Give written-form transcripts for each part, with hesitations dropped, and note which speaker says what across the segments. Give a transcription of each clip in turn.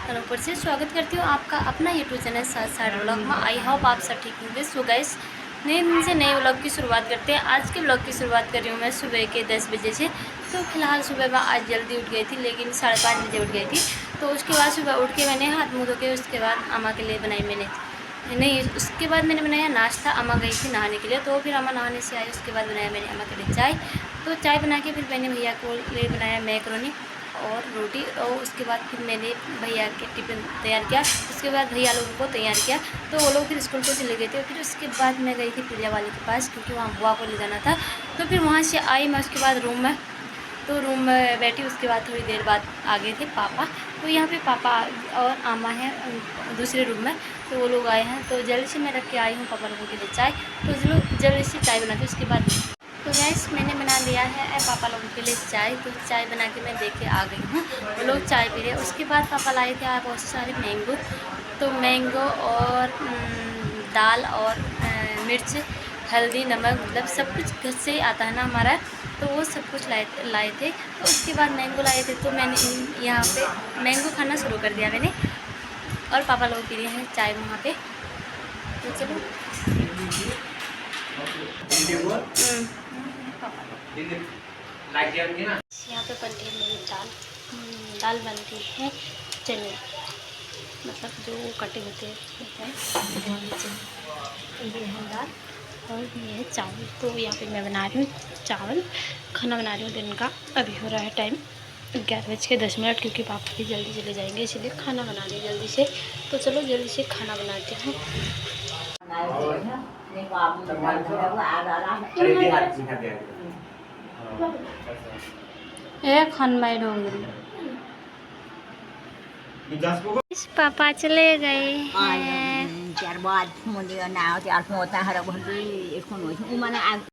Speaker 1: अनूपपुर से स्वागत करती हूँ आपका अपना यूट्यूब चैनल साथ साथ व्लॉग में। आई होप आप सब ठीक होंगे। सो गाइस, नए दिन से नए व्लॉग की शुरुआत करते हैं। आज के व्लॉग की शुरुआत कर रही हूँ मैं सुबह के 10 बजे से। तो फिलहाल सुबह मैं आज जल्दी उठ गई थी, लेकिन 5:30 बजे उठ गई थी। तो उसके बाद सुबह उठ के मैंने हाथ मुँह धो के उसके बाद अम्मा के लिए बनाई मैंने नहीं, उसके बाद मैंने बनाया नाश्ता। अम्मा गई थी नहाने के लिए, तो फिर अम्मा नहाने से आई, उसके बाद बनाया मैंने अम्मा के लिए चाय। तो चाय बना के फिर मैंने भैया को लिए बनाया मैकरोनी और रोटी, और उसके बाद फिर मैंने भैया के टिफ़िन तैयार किया। उसके बाद भैया लोगों को तैयार किया, तो वो लोग फिर स्कूल को चले गए थे। फिर उसके बाद मैं गई थी पिज़्ज़ा वाले के पास, क्योंकि वहाँ बुआ को ले जाना था। तो फिर वहाँ से आई मैं उसके बाद रूम में, तो रूम में बैठी। उसके बाद थोड़ी देर बाद आ गए थे पापा। तो यहाँ पे पापा और अम्मा हैं दूसरे रूम में, तो वो लोग आए हैं। तो जल्दी से मैं रख के आई हूँ पापा लोगों के लिए चाय। तो चलो जल्दी से चाय बनाते उसके बाद। तो गैस मैंने बना लिया है पापा लोगों के लिए चाय। तो चाय बना के मैं देख के आ गई हूँ, वो लोग चाय पी रहे हैं। उसके बाद पापा लाए थे बहुत सारे मैंगो। तो मैंगो और दाल और मिर्च, हल्दी, नमक, मतलब सब कुछ घर से ही आता है ना हमारा, तो वो सब कुछ लाए थे। तो उसके बाद मैंगो लाए थे, तो मैंने यहाँ पे मैंगो खाना शुरू कर दिया मैंने, और पापा लोग पी रहे हैं चाय वहाँ पे। तो चलो यहाँ पे बनती है मेरी दाल। दाल बनती है चने, मतलब जो कटे होते हैं ये है दाल, और ये है चावल। तो यहाँ पे मैं बना रही हूँ चावल, खाना बना रही हूँ दिन का। अभी हो रहा है टाइम 11:10, क्योंकि पापा भी जल्दी चले जाएंगे, इसलिए खाना बना रही हूँ जल्दी से। तो चलो जल्दी से खाना बनाती हूँ। खनमाइड हो गई। पापा चले गए हैं।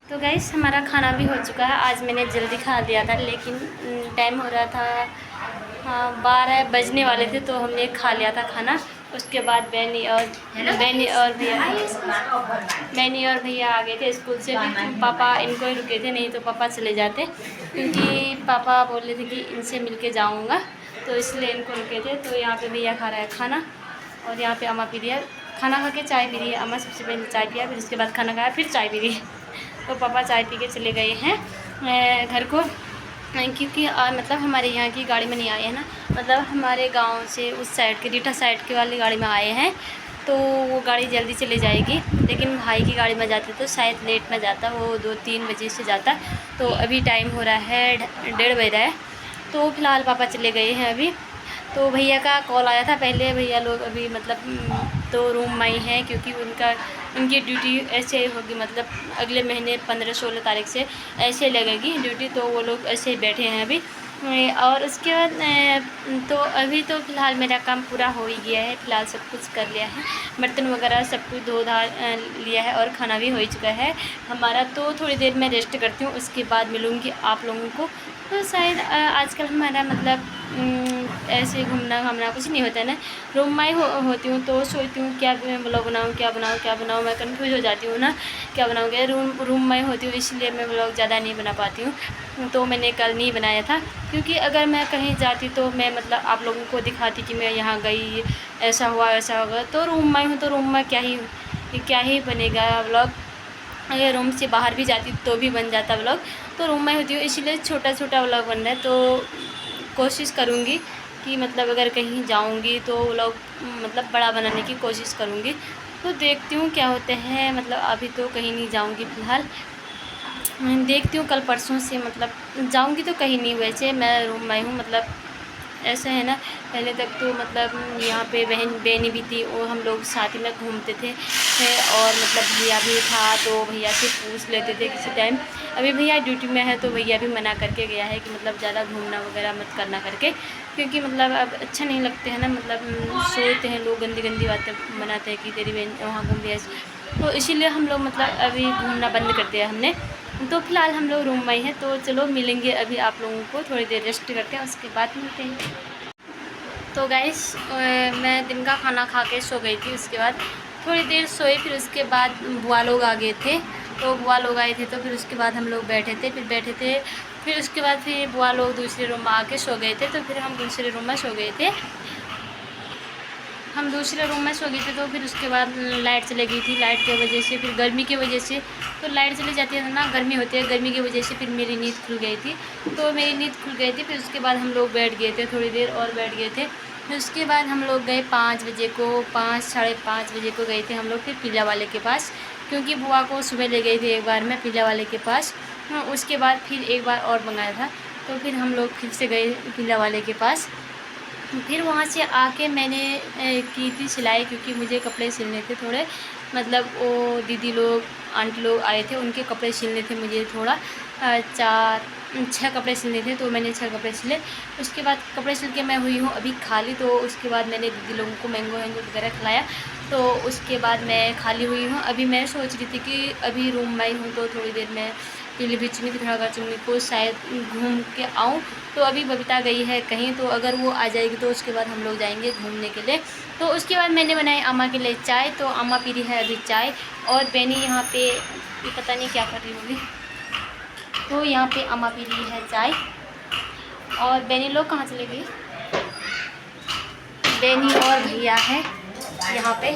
Speaker 1: तो गाइस हमारा खाना भी हो चुका है। आज मैंने जल्दी खा दिया था, लेकिन टाइम हो रहा था, हाँ 12 बजने वाले थे, तो हमने खा लिया था खाना। उसके बाद बैनी और भैया आ गए थे स्कूल से भी। पापा इनको ही रुके थे, नहीं तो पापा चले जाते, क्योंकि पापा बोल रहे थे कि इनसे मिलके जाऊंगा, तो इसलिए इनको रुके थे। तो यहाँ पे भैया खा रहा है खाना, और यहाँ पे अम्मा पी रही है खाना, खा के चाय पी रही है। अम्मा सबसे पहले चाय पिया, फिर उसके बाद खाना खाया, फिर चाय पी रही है। तो पापा चाय पी के चले गए हैं घर को, क्योंकि मतलब हमारे यहाँ की गाड़ी में नहीं आए हैं ना, मतलब हमारे गांव से उस साइड के रीठा साइड की वाली गाड़ी में आए हैं। तो वो गाड़ी जल्दी चले जाएगी, लेकिन भाई की गाड़ी में जाते तो शायद लेट में जाता, वो 2-3 बजे से जाता। तो अभी टाइम हो रहा है 1:30 बज रहा है। तो फ़िलहाल पापा चले गए हैं अभी। तो भैया का कॉल आया था पहले, भैया लोग अभी मतलब तो रूम में ही हैं, क्योंकि उनकी ड्यूटी ऐसे होगी, मतलब अगले महीने 15-16 तारीख से ऐसे लगेगी ड्यूटी। तो वो लोग ऐसे ही बैठे हैं अभी। और उसके बाद तो अभी तो फ़िलहाल मेरा काम पूरा हो ही गया है। फ़िलहाल सब कुछ कर लिया है, बर्तन वगैरह सब कुछ धो धा लिया है, और खाना भी हो चुका है हमारा। तो थोड़ी देर मैं रेस्ट करती हूँ, उसके बाद मिलूँगी आप लोगों को। तो शायद आजकल हमारा मतलब ऐसे घूमना घामना कुछ नहीं होता है ना, रूम में ही होती हूँ। तो सोचती हूँ क्या ब्लॉग बनाऊँ, क्या बनाऊँ, मैं कन्फ्यूज़ हो जाती हूँ ना, क्या बनाऊँगी। रूम में ही होती हूँ, इसलिए मैं ब्लॉग ज़्यादा नहीं बना पाती हूँ। तो मैंने कल नहीं बनाया था, क्योंकि अगर मैं कहीं जाती तो मैं मतलब आप लोगों को दिखाती कि मैं यहाँ गई, ऐसा हुआ वैसा होगा। तो रूम में हूँ, तो रूम में क्या ही बनेगा व्लॉग। अगर रूम से बाहर भी जाती तो भी बन जाता व्लॉग। तो रूम में होती हूँ, इसलिए छोटा छोटा व्लॉग बन रहा है। तो कोशिश करूँगी कि मतलब अगर कहीं जाऊँगी तो व्लॉग मतलब बड़ा बनाने की कोशिश करूँगी। तो देखती हूँ क्या होते हैं, मतलब अभी तो कहीं नहीं जाऊँगी फ़िलहाल, देखती हूँ कल परसों से मतलब जाऊँगी। तो कहीं नहीं, वैसे मैं रूम में हूँ, मतलब ऐसा है ना। पहले तक तो मतलब यहाँ पे बहनी भी थी, और हम लोग साथ ही में घूमते थे, और मतलब भैया भी था, तो भैया से पूछ लेते थे किसी टाइम। अभी भैया ड्यूटी में है, तो भैया भी मना करके गया है कि मतलब ज़्यादा घूमना वगैरह मत करना करके, क्योंकि मतलब अब अच्छा नहीं लगते हैं ना, मतलब सोचते हैं लोग, गंदी गंदी बातें बनाते हैं कि तेरी बहन वहाँ घूम रही है। तो इसीलिए हम लोग मतलब अभी घूमना बंद कर दिया हमने। तो फ़िलहाल हम लोग रूम में ही हैं। तो चलो मिलेंगे अभी आप लोगों को, थोड़ी देर रेस्ट करते हैं, उसके बाद मिलते हैं। तो गाइस मैं दिन का खाना खा के सो गई थी, उसके बाद थोड़ी देर सोई, फिर उसके बाद बुआ लोग आ गए थे। तो बुआ लोग आए थे, तो फिर उसके बाद हम लोग बैठे थे, फिर उसके बाद फिर बुआ लोग दूसरे रूम में आके सो गए थे, तो फिर हम दूसरे रूम में सो गए थे। हम दूसरे रूम में सो गए थे। तो फिर उसके बाद लाइट चली गई थी, लाइट की वजह से, फिर गर्मी की वजह से, तो लाइट चली जाती है ना, गर्मी होती है, गर्मी की वजह से फिर मेरी नींद खुल गई थी। तो मेरी नींद खुल गई थी। फिर उसके बाद हम लोग बैठ गए थे, थोड़ी देर और बैठ गए थे। फिर उसके बाद हम लोग गए 5 बजे को, 5 साढ़े 5 बजे को गए थे हम लोग फिर पिज़्ज़ा वाले के पास, क्योंकि बुआ को सुबह ले गई थी एक बार मैं पिज़्ज़ा वाले के पास। उसके बाद फिर एक बार और मंगाया था, तो फिर हम लोग फिर से गए पिज़्ज़ा वाले के पास। फिर वहाँ से आके मैंने की थी सिलाई, क्योंकि मुझे कपड़े सिलने थे थोड़े, मतलब वो दीदी लोग आंटी लोग आए थे, उनके कपड़े सिलने थे मुझे थोड़ा, 6 कपड़े सिलने थे, तो मैंने 6 कपड़े सिले। उसके बाद कपड़े सिल के मैं हुई हूँ अभी खाली। तो उसके बाद मैंने दीदी लोगों को मैंगो वैंगो वगैरह खिलाया, तो उसके बाद मैं खाली हुई हूँ। अभी मैं सोच रही थी कि अभी रूम में ही हूँ, तो थोड़ी देर में पीलीभीत में थोड़ा चुंगी को शायद घूम के आऊँ। तो अभी बबीता गई है कहीं, तो अगर वो आ जाएगी तो उसके बाद हम लोग जाएंगे घूमने के लिए। तो उसके बाद मैंने बनाई अम्मा के लिए चाय, तो अम्मा पी रही है अभी चाय, और बेनी यहाँ पे ये पता नहीं क्या कर रही होगी। तो यहाँ पे अम्मा पी रही है चाय, और बेनी लोग कहाँ चले गई? बेनी और भैया है यहाँ पे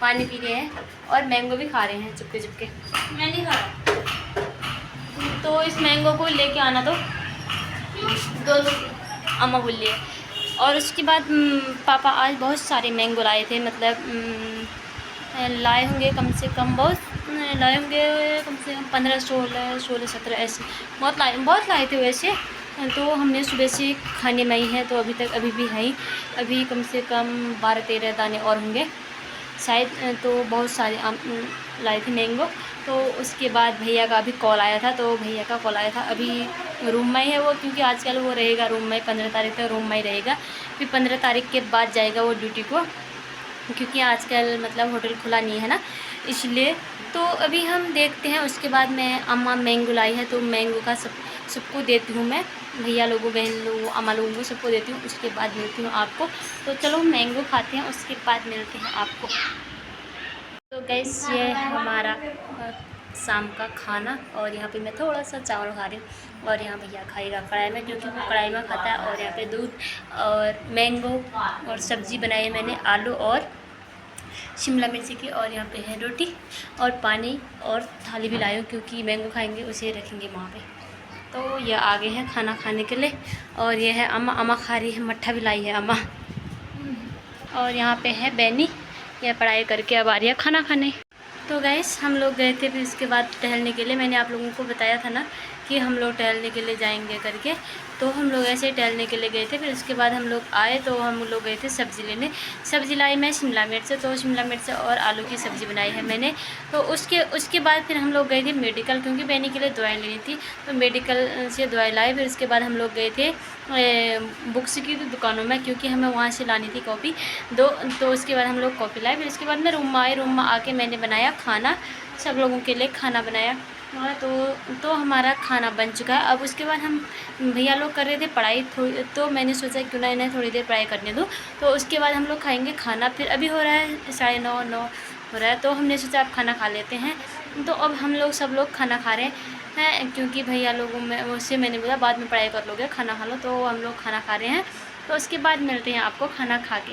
Speaker 1: पानी पी रहे हैं, और मैंगो भी खा रहे हैं चुपके चुपके। मैं नहीं खा रहा, तो इस मैंगो को लेके आना तो दोनों अम्मा बोल लिए। और उसके बाद पापा आज बहुत सारे मैंगो लाए थे, मतलब लाए होंगे कम से कम, बहुत लाए होंगे कम से कम 15 16 17 ऐसे बहुत लाए थे वैसे। तो हमने सुबह से खाने में ही है, तो अभी भी है ही, अभी कम से कम 12-13 दाने और होंगे शायद। तो बहुत सारे लाए थे मैंगो। तो उसके बाद भैया का अभी कॉल आया था, तो भैया का कॉल आया था, अभी रूम में ही है वो, क्योंकि आजकल वो रहेगा रूम में, 15 तारीख तक रूम में ही रहेगा, फिर 15 तारीख के बाद जाएगा वो ड्यूटी को, क्योंकि आजकल मतलब होटल खुला नहीं है ना, इसलिए। तो अभी हम देखते हैं। उसके बाद मैं अम्मा मैंगो लाई है, तो मैंगो का सबको देती हूँ मैं, भैया लोगों, बहन लोगों, अम्मा लोगों को सबको देती हूँ। उसके बाद मिलती हूँ आपको। तो चलो मैंगो खाते हैं, उसके बाद मिलते हैं आपको। तो गैस ये है हमारा शाम का खाना, और यहाँ पे मैं थोड़ा सा चावल खा रही हूँ, और यहाँ भैया खाएगा कढ़ाई में, क्योंकि वो कढ़ाई में खाता है। और यहाँ पे दूध और मैंगो और सब्ज़ी बनाई है मैंने, आलू और शिमला मिर्ची की, और यहाँ पे है रोटी और पानी, और थाली भी लाई हूँ, क्योंकि मैंगो खाएंगे उसे रखेंगे वहाँ पे। तो ये आगे है खाना खाने के लिए, और ये है अम्मा खा रही है, मट्ठा भी लाई है अम्मा। और यहाँ पे है बैनी, यह पढ़ाई करके अब आ रही है खाना खाने। तो गैस हम लोग गए थे फिर इसके बाद टहलने के लिए। मैंने आप लोगों को बताया था ना कि हम लोग टहलने के लिए जाएंगे करके, तो हम लोग ऐसे ही टहलने के लिए गए थे। फिर उसके बाद हम लोग आए, तो हम लोग गए थे सब्ज़ी लेने। सब्ज़ी लाई मैं शिमला मिर्च, तो शिमला मिर्च और आलू की सब्ज़ी बनाई है मैंने। तो उसके बाद फिर हम लोग गए थे मेडिकल, क्योंकि बेनी के लिए दवाई लेनी थी, तो मेडिकल से दवाई लाए। फिर उसके बाद हम लोग गए थे बुक्स की दुकानों में, क्योंकि हमें वहाँ से लानी थी कॉपी तो उसके बाद हम लोग कॉपी लाए। फिर उसके बाद मैं रूम में आई, रूम में आके मैंने बनाया खाना, सब लोगों के लिए खाना बनाया। हाँ, तो हमारा खाना बन चुका है। अब उसके बाद हम भैया लोग कर रहे थे पढ़ाई थोड़ी, तो मैंने सोचा क्यों ना इन्हें थोड़ी देर पढ़ाई करने दूँ। तो उसके बाद हम लोग खाएंगे खाना। फिर अभी हो रहा है 9:30 हो रहा है, तो हमने सोचा अब खाना खा लेते हैं। तो अब हम लोग सब लोग खाना खा रहे हैं, क्योंकि भैया लोगों में उससे मैंने बोला बाद में पढ़ाई कर लोगे, खाना खा लो। तो हम लोग खाना खा रहे हैं, तो उसके बाद मिलते हैं आपको खाना खा के।